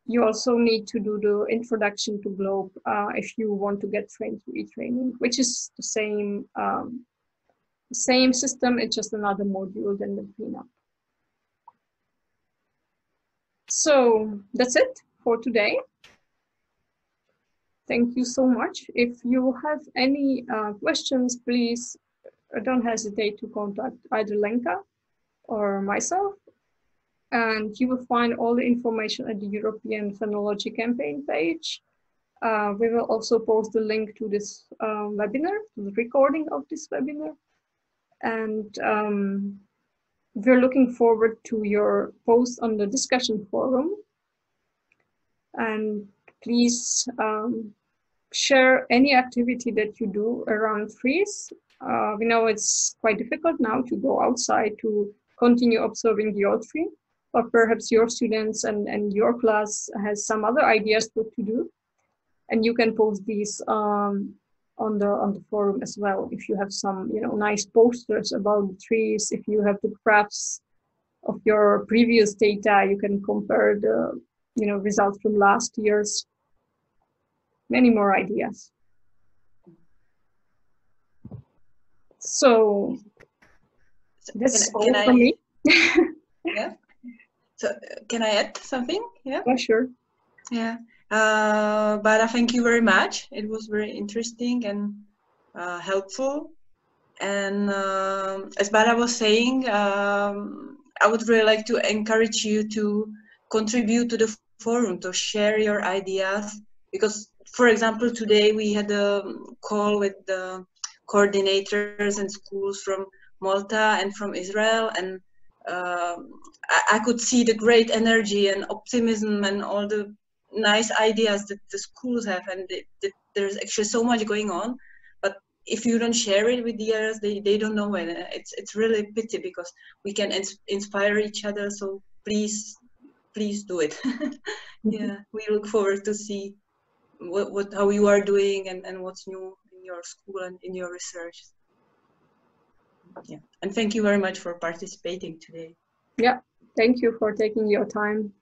S1: you also need to do the introduction to Globe if you want to get trained through e-training, which is the same system. It's just another module than the cleanup. So that's it for today. Thank you so much. If you have any questions, please don't hesitate to contact either Lenka or myself. And you will find all the information at the European Phenology campaign page. We will also post the link to this webinar, to the recording of this webinar. And we're looking forward to your post on the discussion forum. And please share any activity that you do around trees. We know it's quite difficult now to go outside to continue observing the old tree, but perhaps your students and your class has some other ideas what to do. And you can post these on the forum as well. If you have some nice posters about the trees, if you have the graphs of your previous data, you can compare the results from last year's. Many more ideas. So that's all for me.
S2: Yeah. So can I add something? Yeah.
S1: Yeah, sure.
S2: Yeah. Bara, thank you very much. It was very interesting and helpful. And as Bara was saying, I would really like to encourage you to contribute to the forum, to share your ideas, because, for example, today we had a call with the coordinators and schools from Malta and from Israel, and I could see the great energy and optimism and all the nice ideas that the schools have, and there's actually so much going on. But if you don't share it with the others, they don't know it. It's really a pity, because we can inspire each other. So please do it. Yeah, we look forward to see how you are doing and what's new in your school and in your research. Yeah, and thank you very much for participating today.
S1: Yeah, thank you for taking your time.